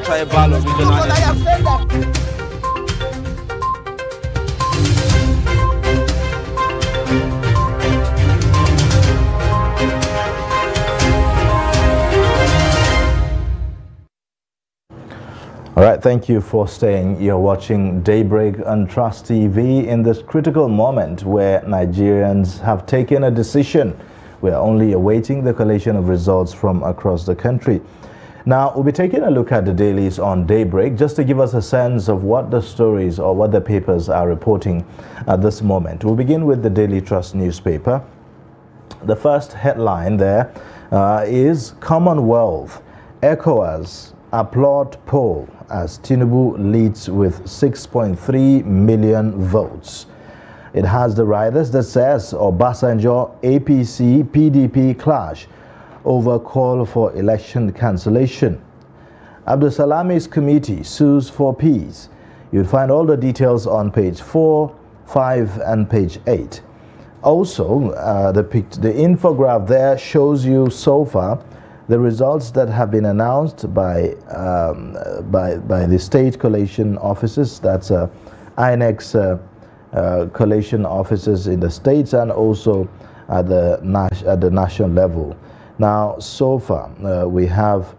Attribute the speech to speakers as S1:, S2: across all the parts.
S1: tribal or regional.
S2: All right, thank you for staying. You're watching Daybreak on Trust TV in this critical moment where Nigerians have taken a decision. We're only awaiting the collation of results from across the country. Now, we'll be taking a look at the dailies on Daybreak just to give us a sense of what the stories or what the papers are reporting at this moment. We'll begin with the Daily Trust newspaper. The first headline there is Commonwealth. ECOWAS applaud poll as Tinubu leads with 6.3 million votes. It has the riders that says Obasanjo, APC, PDP clash over call for election cancellation. Abdulsalami's committee sues for peace. You'll find all the details on page 4, 5 and page 8. Also, the infograph there shows you so far the results that have been announced by the state collation offices, that's INEC's collation offices in the states and also at the national level. Now, so far, we have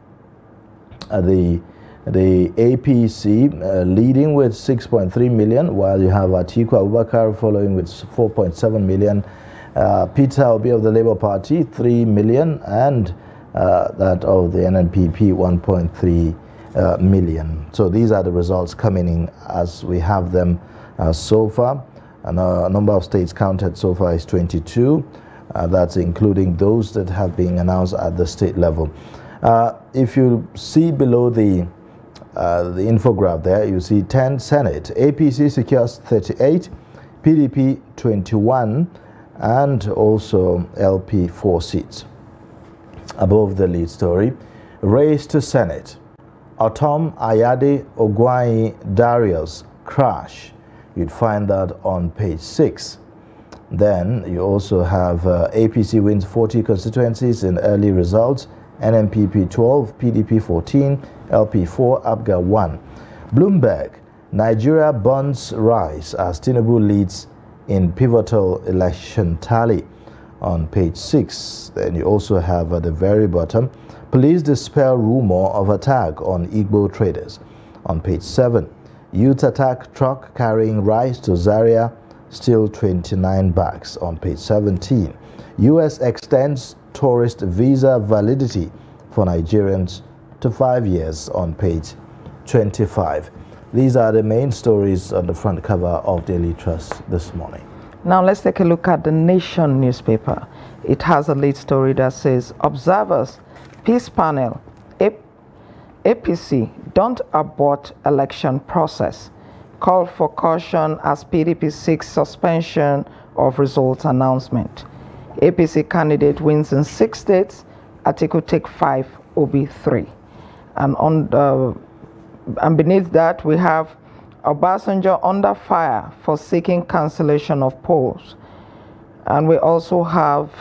S2: the APC leading with 6.3 million, while you have Atiku Abubakar following with 4.7 million, Peter Obi of the Labour Party 3 million, and that of the NNPP 1.3 million. So these are the results coming in as we have them so far. And a number of states counted so far is 22. That's including those that have been announced at the state level. If you see below the infograph there, you see 10 Senate. APC secures 38, PDP 21, and also LP 4 seats. Above the lead story, race to Senate. Otom, Ayade, Ogwai, Darius crash. You'd find that on page 6. Then you also have APC wins 40 constituencies in early results, NNPP 12, PDP 14, LP 4, APGA 1. Bloomberg, Nigeria bonds rise as Tinubu leads in pivotal election tally. On page 6, then you also have at the very bottom, police dispel rumor of attack on Igbo traders. On page 7, youth attack truck carrying rice to Zaria, still 29 bags. On page 17, U.S. extends tourist visa validity for Nigerians to 5 years. On page 25. These are the main stories on the front cover of Daily Trust this morning.
S3: Now let's take a look at the Nation newspaper. It has a lead story that says, observers, peace panel, APC, don't abort election process. Call for caution as PDP seeks suspension of results announcement. APC candidate wins in 6 states, Atiku take 5, Obi 3. And beneath that we have Obasanjo under fire for seeking cancellation of polls. And we also have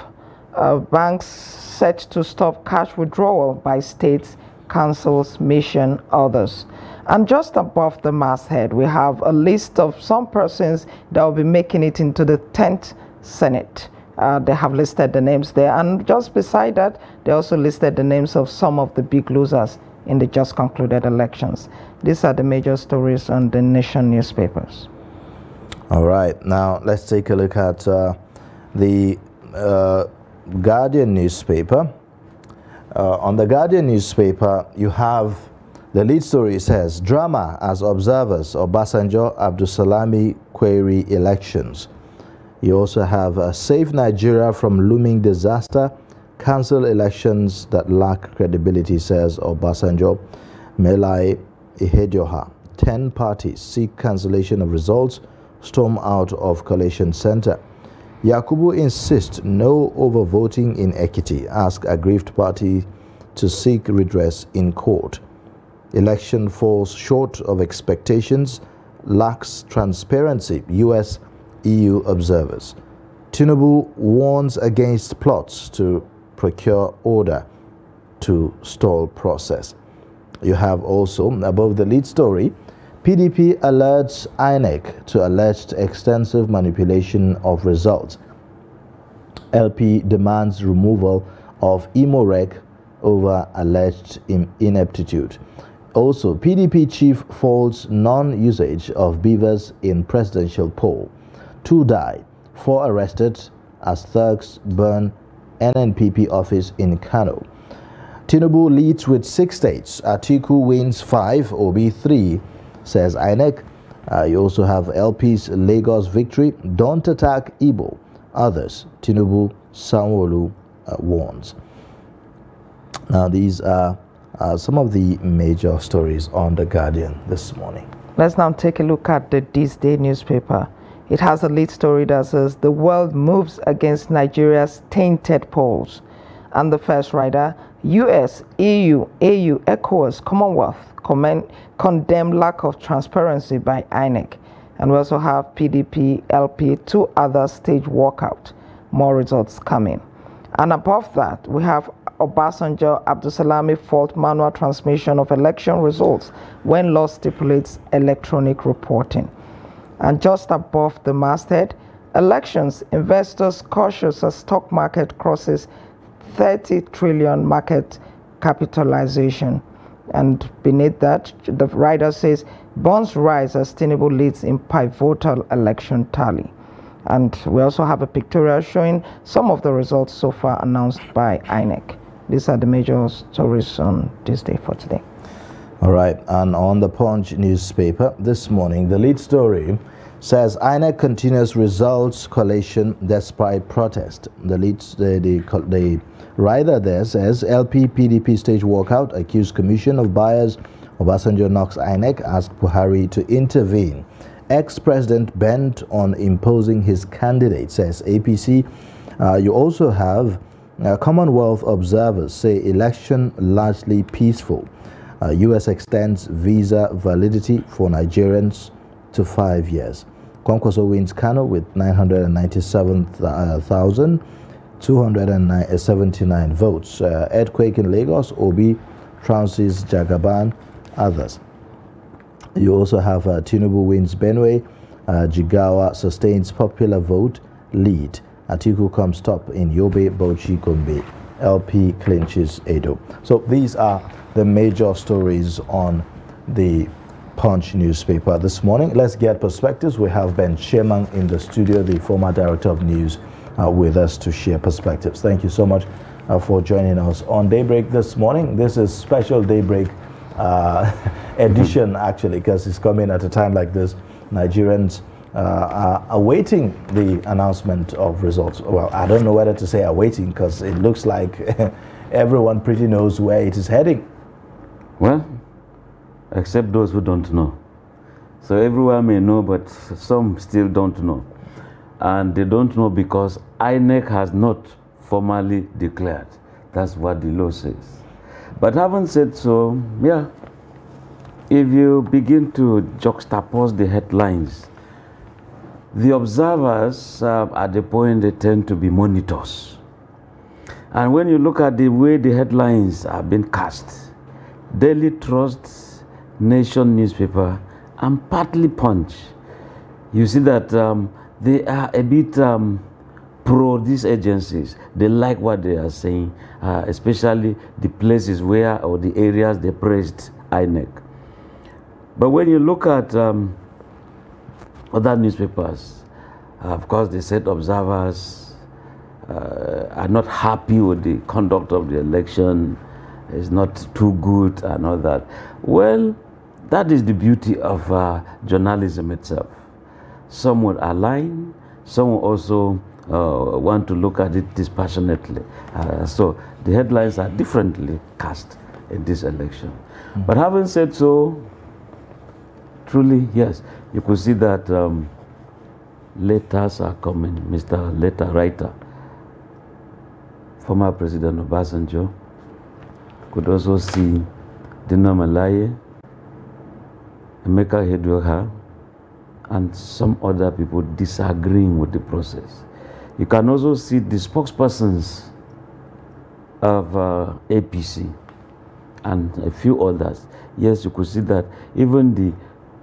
S3: banks set to stop cash withdrawal by states, councils, mission, others. And just above the masthead, we have a list of some persons that will be making it into the 10th Senate. They have listed the names there. And just beside that, they also listed the names of some of the big losers in the just concluded elections. These are the major stories on the Nation newspapers.
S2: All right, now let's take a look at the Guardian newspaper. On the Guardian newspaper, you have the lead story says, drama as observers, Obasanjo, Abdulsalami query elections. You also have save Nigeria from looming disaster, cancel elections that lack credibility, says Obasanjo. Melai Ihedioha, 10 parties seek cancellation of results, storm out of collation center. Yakubu insists no overvoting in Ekiti, ask aggrieved party to seek redress in court. Election falls short of expectations, lacks transparency, US, EU observers. Tinubu warns against plots to procure order to stall process. You have also, above the lead story, PDP alerts INEC to alleged extensive manipulation of results. LP demands removal of IMOREC over alleged ineptitude. Also, PDP chief faults non-usage of beavers in presidential poll. 2 die, 4 arrested as thugs burn NNPP office in Kano. Tinubu leads with 6 states. Atiku wins 5, Obi 3, says INEC. You also have LP's Lagos victory. Don't attack Igbo. Others, Tinubu, Sanwo-Olu warns. Now, these are some of the major stories on The Guardian this morning.
S3: Let's now take a look at the This Day newspaper. It has a lead story that says, the world moves against Nigeria's tainted polls. And the first rider, US, EU, AU, ECOWAS, Commonwealth condemn lack of transparency by INEC. And we also have PDP, LP, 2 other stage walkout. More results coming. And above that, we have Obasanjo Abdulsalami fault manual transmission of election results when law stipulates electronic reporting. And just above the masthead, elections, investors cautious as stock market crosses 30 trillion market capitalization. And beneath that, the rider says, bonds rise as Tinubu leads in pivotal election tally. And we also have a pictorial showing some of the results so far announced by INEC. These are the major stories on this day for today.
S2: All right, and on the Punch newspaper this morning, the lead story says INEC continues results collation despite protest. The rider there says LP PDP stage walkout, accused commission of bias. Obasanjo knocks INEC, asks Buhari to intervene. Ex-president bent on imposing his candidate, says APC. You also have Commonwealth observers say election largely peaceful. US extends visa validity for Nigerians to 5 years. Kwankwaso wins Kano with 997,279 votes. Earthquake in Lagos, Obi trounces Jagaban, others. You also have Tinubu wins Benue, Jigawa sustains popular vote lead. Atiku comes top in Yobe, Bauchi, Gombe. LP clinches Edo. So these are the major stories on the Punch newspaper this morning. Let's get perspectives. We have Ben Sheman in the studio, the former director of news, with us to share perspectives. Thank you so much for joining us on Daybreak this morning. This is special Daybreak edition, actually, because it's coming at a time like this. Nigerians are awaiting the announcement of results. Well, I don't know whether to say awaiting, because it looks like everyone pretty knows where it is heading.
S1: Well, except those who don't know. So everyone may know, but some still don't know. And they don't know because INEC has not formally declared. That's what the law says. But having said so, yeah, if you begin to juxtapose the headlines, the observers at the point they tend to be monitors. And when you look at the way the headlines have been cast, Daily Trust, Nation newspaper, and partly Punch, you see that they are a bit pro these agencies. They like what they are saying, especially the places where, or the areas they praised INEC. But when you look at other newspapers, of course, they said observers are not happy with the conduct of the election. It's not too good and all that. Well, that is the beauty of journalism itself. Some will align, some will also want to look at it dispassionately. So the headlines are differently cast in this election. But having said so, truly, yes, you could see that letters are coming. Mr. Letter Writer, former President Obasanjo, could also see Dino Malaye, Emeka Hedweka, and some other people disagreeing with the process. You can also see the spokespersons of APC and a few others, yes, you could see that even the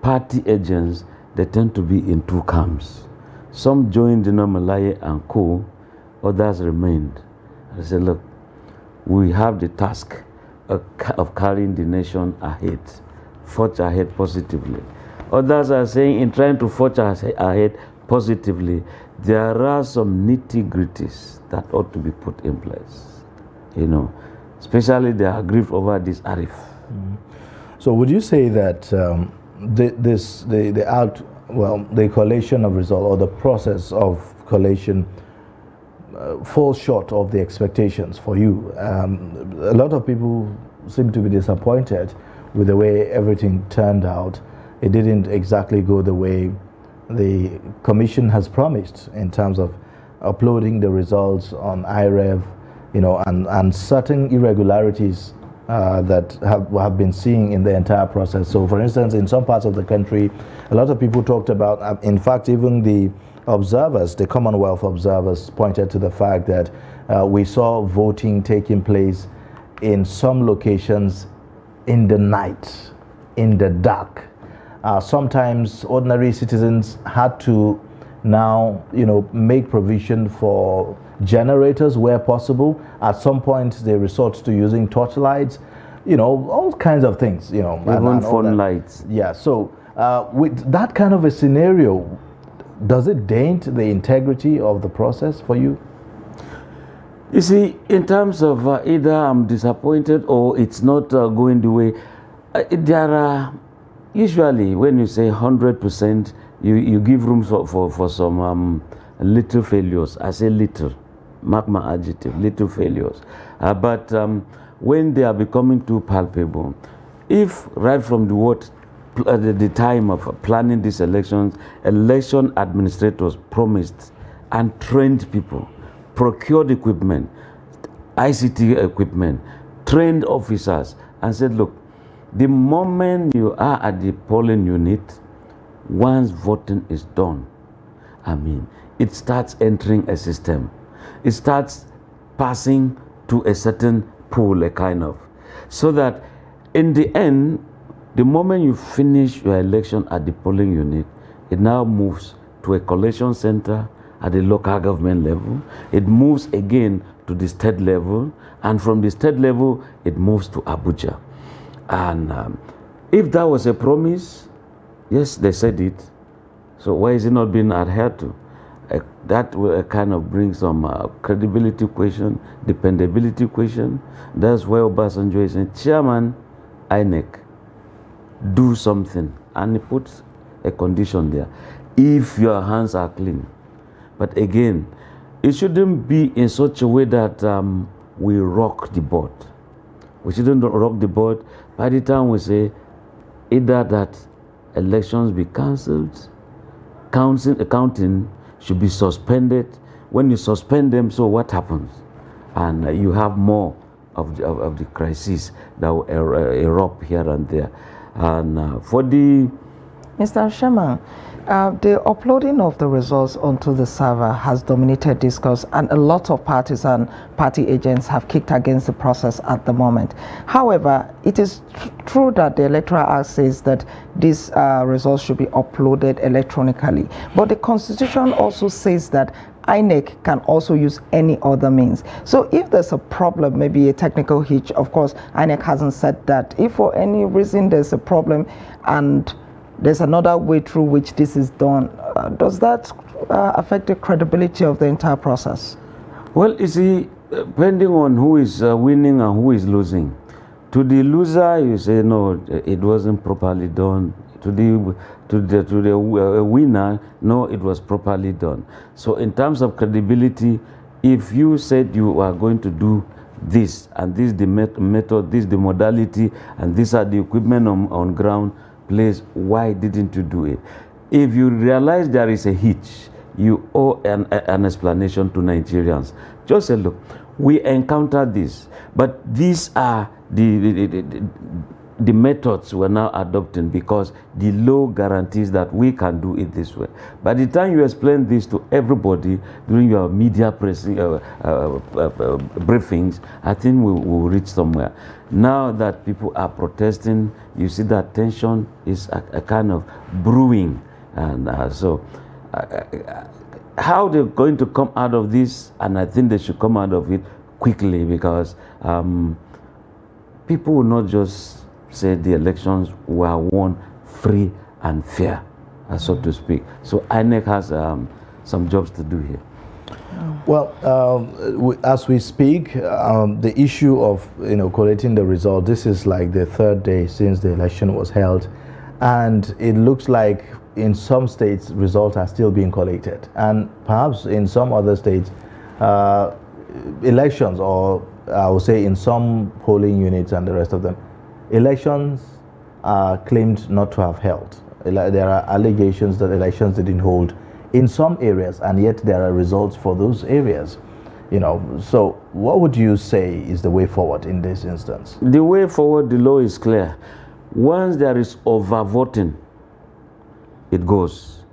S1: party agents, they tend to be in two camps. Some joined Malaye and co, others remained. I said, look, we have the task of carrying the nation ahead, forge ahead positively. Others are saying in trying to forge ahead positively, there are some nitty-gritties that ought to be put in place, you know, especially they are aggrieved over this Arif.
S2: So would you say that the collation of result or the process of collation falls short of the expectations for you? A lot of people seem to be disappointed with the way everything turned out. It didn't exactly go the way the commission has promised in terms of uploading the results on IREV, you know, and certain irregularities that have been seen in the entire process. So for instance, in some parts of the country, a lot of people talked about, in fact, even the observers, the Commonwealth observers, pointed to the fact that we saw voting taking place in some locations in the night, in the dark. Sometimes ordinary citizens had to now, you know, make provision for generators where possible. At some point, they resort to using torchlights, you know, all kinds of things, you know.
S1: Even phone lights.
S2: Yeah, so with that kind of a scenario, does it dent the integrity of the process for you?
S1: You see, in terms of either I'm disappointed or it's not going the way, there are, usually when you say 100%, you give room for some little failures. I say little, mark my adjective, little failures. But when they are becoming too palpable, if right from the time of planning these elections, election administrators promised and trained people, procured equipment, ICT equipment, trained officers, and said, look, the moment you are at the polling unit, once voting is done, I mean, it starts entering a system. It starts passing to a certain pool, a kind of, so that in the end, the moment you finish your election at the polling unit, it now moves to a collation center at the local government level. It moves again to the state level, and from the state level, it moves to Abuja. And if that was a promise, yes, they said it. So why is it not being adhered to? That will kind of bring some credibility question, dependability question. That's why Obasanjo is saying, Chairman, INEC, do something. And he puts a condition there. If your hands are clean. But again, it shouldn't be in such a way that we rock the boat. We shouldn't rock the boat. By the time we say either that elections be cancelled, counting should be suspended. When you suspend them, so what happens? And you have more of the crises that will erupt here and there. And for the...
S3: Mr. Sherman, the uploading of the results onto the server has dominated discourse, and a lot of parties and party agents have kicked against the process at the moment. However, it is true that the Electoral Act says that these results should be uploaded electronically. But the Constitution also says that INEC can also use any other means. So if there's a problem, maybe a technical hitch, of course, INEC hasn't said that. If for any reason there's a problem and there's another way through which this is done, does that affect the credibility of the entire process?
S1: Well, you see, depending on who is winning and who is losing. To the loser, you say, no, it wasn't properly done. To the winner, no, it was properly done. So in terms of credibility, if you said you are going to do this, and this is the method, this is the modality, and these are the equipment on ground, please, why didn't you do it? If you realize there is a hitch, you owe an explanation to Nigerians. Just say, look, we encountered this, but these are the the methods we're now adopting, because the law guarantees that we can do it this way. By the time you explain this to everybody during your media briefings, I think we will reach somewhere. Now that people are protesting, you see that tension is a kind of brewing. And how they're going to come out of this, and I think they should come out of it quickly, because people will not just say the elections were won free and fair, so to speak. So INEC has some jobs to do here.
S2: Well, as we speak, the issue of collating the result, this is like the third day since the election was held, and it looks like in some states results are still being collated, and perhaps in some other states elections, or I would say in some polling units and the rest of them, elections are claimed not to have held. There are allegations that elections didn't hold in some areas, and yet there are results for those areas. So what would you say is the way forward in this instance?
S1: The way forward, the law is clear. Once there is overvoting, it goes.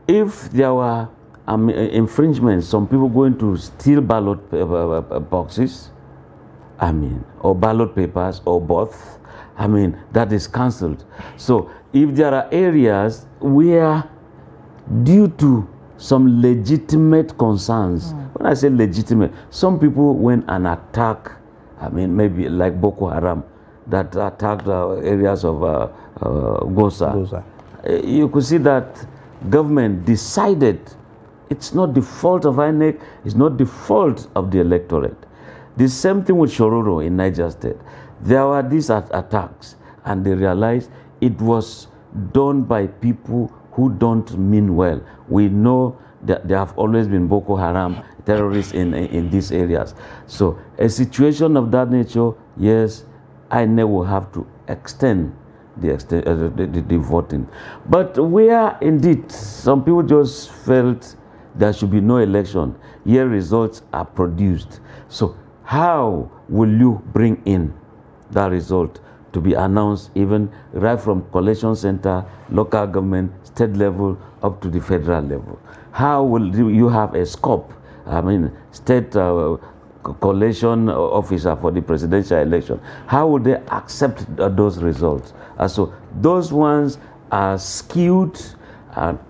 S1: If there were infringements, some people going to steal ballot boxes, or ballot papers, or both, that is cancelled. So if there are areas where, due to some legitimate concerns, when I say legitimate, some people went and attack, maybe like Boko Haram, that attacked areas of Gosa. You could see that government decided it's not the fault of INEC, it's not the fault of the electorate. The same thing with Shororo in Niger State. There were these attacks, and they realized it was done by people who don't mean well. We know that there have always been Boko Haram terrorists in these areas. So a situation of that nature, yes, INEC will have to extend the voting. But where indeed some people just felt there should be no election, here results are produced. So how will you bring in that result to be announced, even right from collation center, local government, state level, up to the federal level? How will you have a scope? State collation officer for the presidential election. How would they accept those results? So those ones are skewed,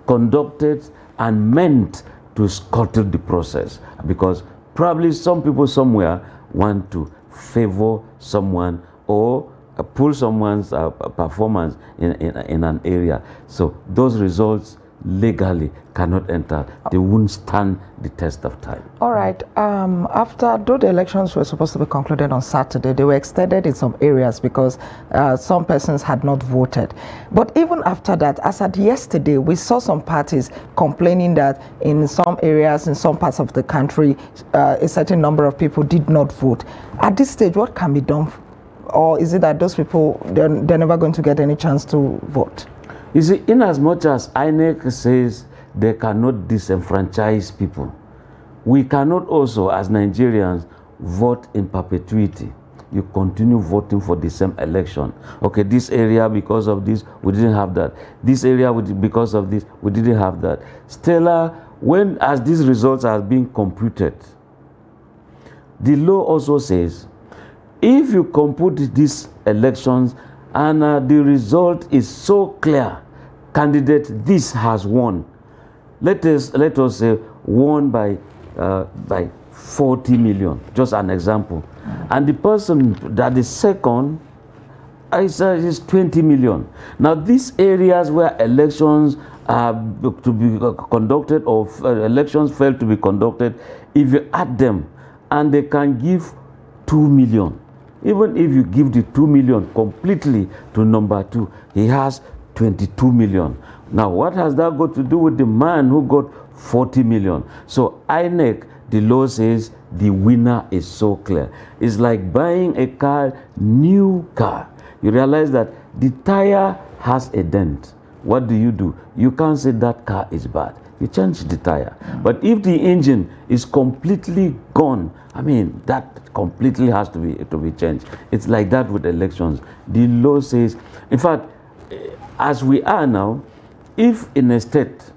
S1: conducted, and meant to scuttle the process, because probably some people somewhere want to favor someone or pull someone's performance in an area. So those results legally cannot enter. They won't stand the test of time.
S3: All right. Though the elections were supposed to be concluded on Saturday, they were extended in some areas because some persons had not voted. But even after that, as at yesterday, we saw some parties complaining that in some areas, in some parts of the country, a certain number of people did not vote. At this stage, what can be done? Or is it that those people, they're never going to get any chance to vote?
S1: You see, in as much as INEC says they cannot disenfranchise people, we cannot also, as Nigerians, vote in perpetuity. You continue voting for the same election. Okay, this area, because of this, we didn't have that. This area, because of this, we didn't have that. Stella, as these results are being computed, the law also says, if you compute these elections and the result is so clear, candidate this has won, let us say won by 40 million, just an example, and the person that is second is 20 million. Now these areas where elections are to be conducted, or elections fail to be conducted, if you add them and they can give 2 million, even if you give the 2 million completely to number 2, he has 22 million. Now, what has that got to do with the man who got 40 million? So, INEC, the law says the winner is so clear. It's like buying a car, new car. You realize that the tire has a dent. What do? You can't say that car is bad. you change the tire. But if the engine is completely gone, I mean, that completely has to be changed. It's like that with elections. The law says, in fact, as we are now, if in a state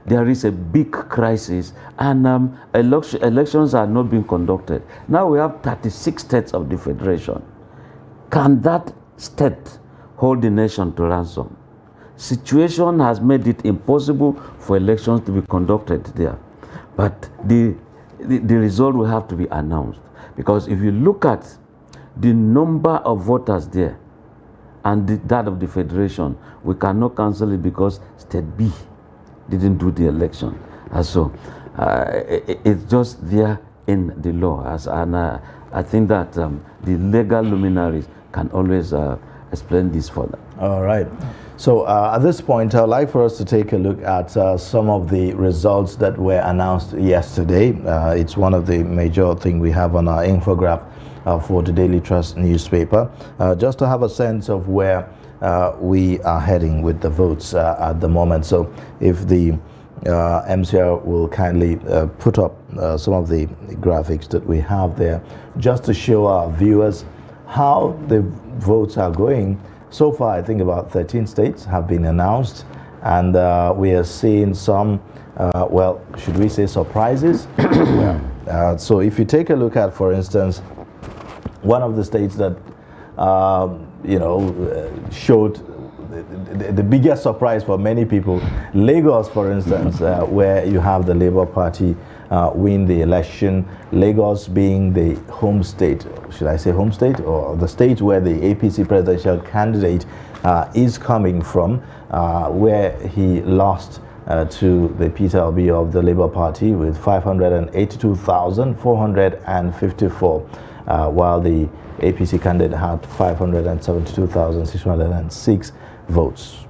S1: there is a big crisis and elections are not being conducted, now we have 36 states of the federation. Can that state hold the nation to ransom? Situation has made it impossible for elections to be conducted there. But the result will have to be announced. Because if you look at the number of voters there and that of the federation, we cannot cancel it because State B didn't do the election. And so it's just there in the law. And I think that the legal luminaries can always explain this further.
S2: All right. So at this point, I'd like for us to take a look at some of the results that were announced yesterday. It's one of the major things we have on our infograph for the Daily Trust newspaper, just to have a sense of where we are heading with the votes at the moment. So if the MCR will kindly put up some of the graphics that we have there, just to show our viewers how the votes are going. So far, I think about 13 states have been announced, and we are seeing some, well, should we say surprises? So if you take a look at, for instance, one of the states that, you know, showed the biggest surprise for many people, Lagos, for instance, where you have the Labour Party win the election, Lagos being the home state, should I say home state, or the state where the APC presidential candidate is coming from, where he lost to the Peter Obi of the Labour Party with 582,454, while the APC candidate had 572,606 votes.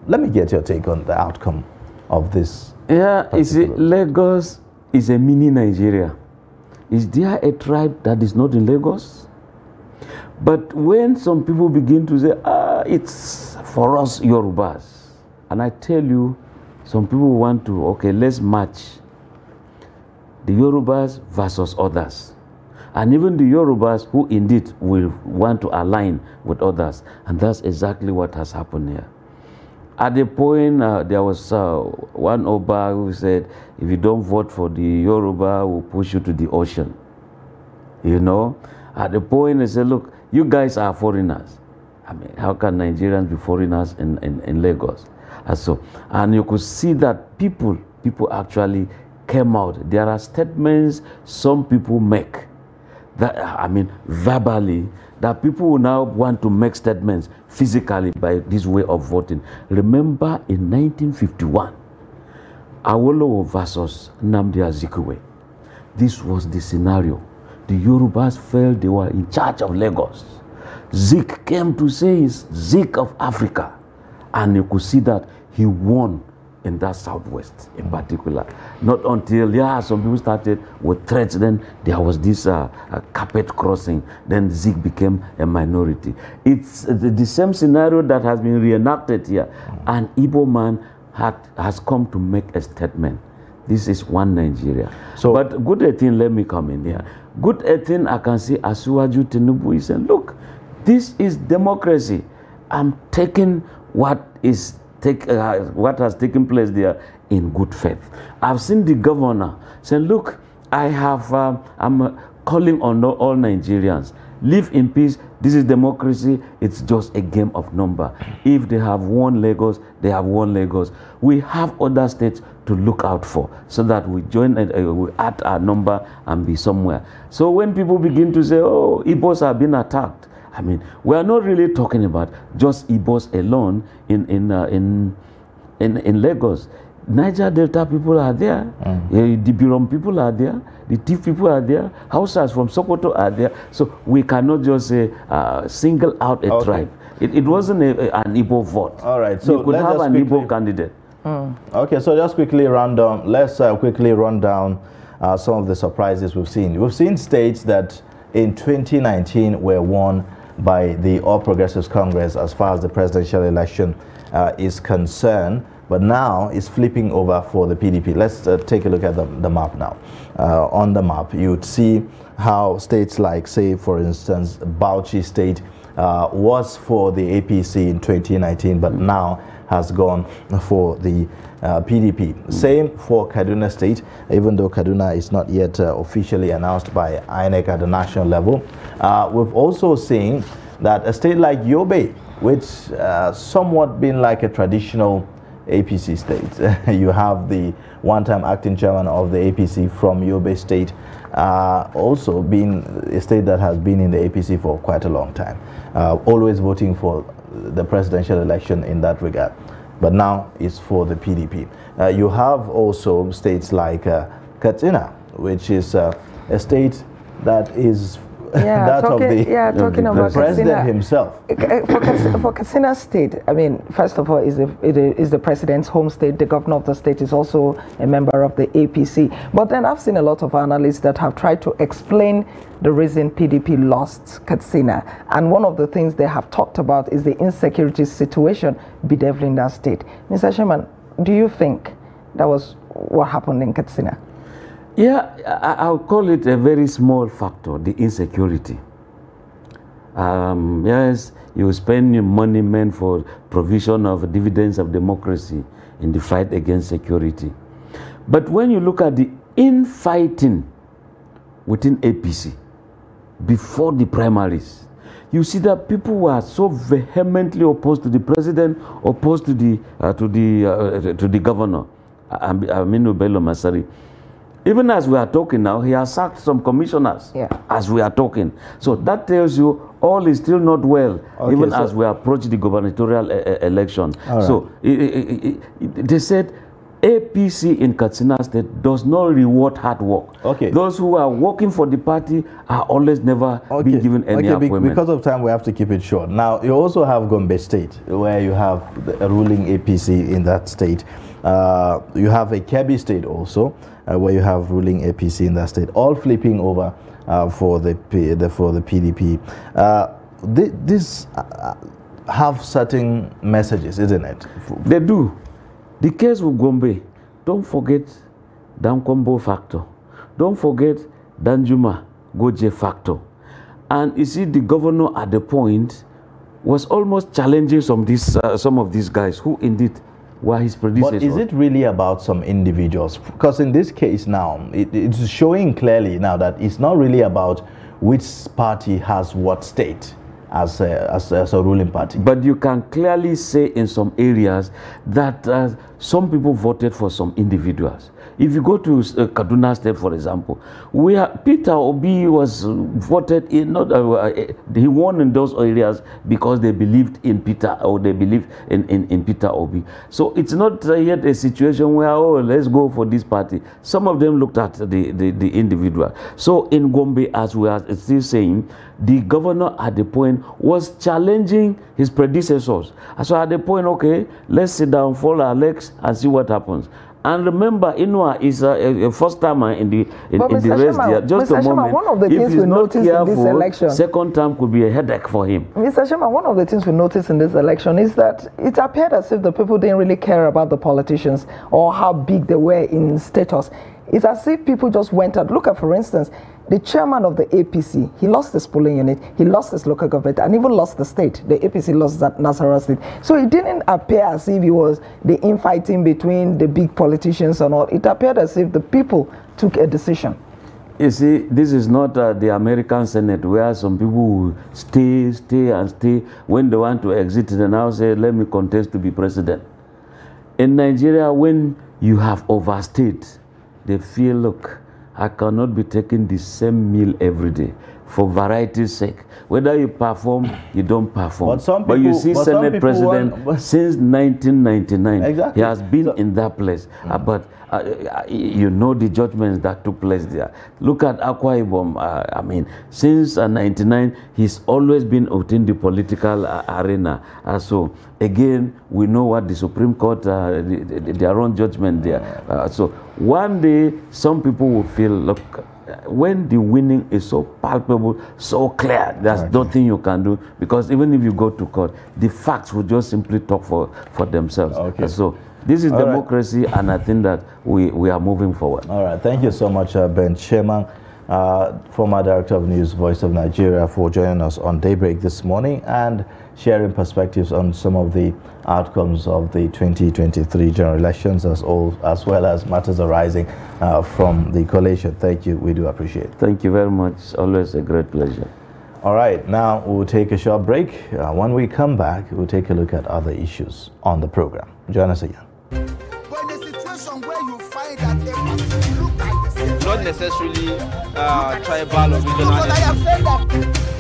S2: Let me get your take on the outcome of this.
S1: Yeah, you see, Lagos is a mini Nigeria. Is there a tribe that is not in Lagos? But when some people begin to say, it's for us Yorubas, and I tell you, some people want to, okay, let's match the Yorubas versus others. And even the Yorubas who indeed will want to align with others. And that's exactly what has happened here. At the point, there was one Oba who said, if you don't vote for the Yoruba, we'll push you to the ocean. You know? At the point, they said, look, you guys are foreigners. I mean, how can Nigerians be foreigners in Lagos? And you could see that people actually came out. There are statements some people make, that, I mean, verbally, that people will now want to make statements physically by this way of voting. Remember in 1951, Awolowo versus Nnamdi Azikiwe. This was the scenario. The Yorubas felt they were in charge of Lagos. Zik came to say he's Zik of Africa. And you could see that he won in that southwest in particular. Not until, some people started with threats, then there was this carpet crossing, then Zik became a minority. It's the same scenario that has been reenacted here. An Igbo man has come to make a statement. This is one Nigeria. So, but good 18, let me come in here. Good 18, I can see Asuwaju Tinubu is saying, look, this is democracy. I'm taking what has taken place there in good faith. I've seen the governor say, look, I'm calling on all Nigerians, live in peace. This is democracy. It's just a game of number. If they have won Lagos, they have won Lagos. We have other states to look out for, so that we join and we add our number and be somewhere. So when people begin to say, oh, Igbos are being attacked, I mean, we are not really talking about just Igbos alone in Lagos. Niger Delta people are there, the Birom people are there, the Tiv people are there, Hausas from Sokoto are there. So we cannot just say single out a tribe. It wasn't an Igbo vote.
S2: All right, so
S1: you could have an Igbo candidate.
S2: Okay, so just quickly run down. Let's quickly run down some of the surprises we've seen. We've seen states that in 2019 were won by the All Progressives Congress as far as the presidential election is concerned. but now it's flipping over for the PDP. Let's take a look at the map now. On the map, you would see how states like, say, for instance, Bauchi State was for the APC in 2019, but now has gone for the PDP. Same for Kaduna State, even though Kaduna is not yet officially announced by INEC at the national level. We've also seen that a state like Yobe, which somewhat been like a traditional APC state. You have the one-time acting chairman of the APC from Yobe State, also being a state that has been in the APC for quite a long time, always voting for the presidential election in that regard. But now it's for the PDP. You have also states like Katsina, which is a state that is that of the president himself.
S3: For Katsina State, I mean, first of all, it is the president's home state. The governor of the state is also a member of the APC. But then I've seen a lot of analysts that have tried to explain the reason PDP lost Katsina. And one of the things they have talked about is the insecurity situation bedeviling that state. Mr. Chairman, do you think that was what happened in Katsina?
S1: Yeah, I'll call it a very small factor, the insecurity. Yes, you spend your money meant for provision of dividends of democracy in the fight against security. But when you look at the infighting within APC before the primaries, you see that people were so vehemently opposed to the president, opposed to the governor, Aminu Bello Masari. Even as we are talking now, he has sacked some commissioners as we are talking. So that tells you all is still not well, even as we approach the gubernatorial election. So they said APC in Katsina State does not reward hard work. Those who are working for the party are always never being given any appointment.
S2: Because of time, we have to keep it short. Now, you also have Gombe State, where you have a ruling APC in that state. You have a Kebbi State also, where you have ruling APC in that state, all flipping over for the PDP. These have certain messages, isn't it?
S1: They do. The case with Gombe, don't forget Dankombo factor. Don't forget Danjuma Goje factor. And you see, the governor at the point was almost challenging some of these guys who indeed were his predecessors.
S2: But is it really about some individuals? Because in this case now, it's showing clearly now that it's not really about which party has what state as a ruling party. But
S1: you can clearly say in some areas that some people voted for some individuals. If you go to Kaduna State, for example, Peter Obi was voted in, he won in those areas because they believed in Peter, or they believed in Peter Obi. So it's not yet a situation where, oh, let's go for this party. Some of them looked at the individual. So in Gombe, as we are still saying, the governor at the point was challenging his predecessors. So at the point, okay, let's sit down, fold our legs, and see what happens. And remember, Inua is a first timer in the race there. Just a moment.
S3: One of the things we noticed in this election,
S1: second term could be a headache for him.
S3: Mr. Sherman, one of the things we noticed in this election is that it appeared as if the people didn't really care about the politicians or how big they were in status. It's as if people just went out. Look at, for instance, the chairman of the APC, he lost his polling unit, he lost his local government, and even lost the state. The APC lost that Nasarawa state. So it didn't appear as if it was the infighting between the big politicians and all. It appeared as if the people took a decision.
S1: You see, this is not the American Senate where some people will stay and stay. When they want to exit, they now say, let me contest to be president. In Nigeria, when you have overstayed, they feel, look, I cannot be taking the same meal every day for variety's sake. Whether you perform, you don't perform. But you see, Senate President since 1999, exactly. He has been in that place. But you know the judgments that took place there. Look at Akwa Ibom. I mean, since 99, he's always been within the political arena. So again, we know what the Supreme Court, their own judgment there. So one day, some people will feel, look, when the winning is so palpable, so clear, there's nothing you can do, because even if you go to court, the facts will just simply talk for themselves. So This is democracy, and I think that we are moving forward.
S2: All right. Thank you so much, Ben Sherman, former Director of News, Voice of Nigeria, for joining us on Daybreak this morning and sharing perspectives on some of the outcomes of the 2023 general elections, as well as matters arising from the coalition. Thank you. We do appreciate it.
S1: Thank you very much. Always a great pleasure.
S2: All right. Now we'll take a short break. When we come back, we'll take a look at other issues on the program. Join us again.
S4: Not necessarily tribal or regional.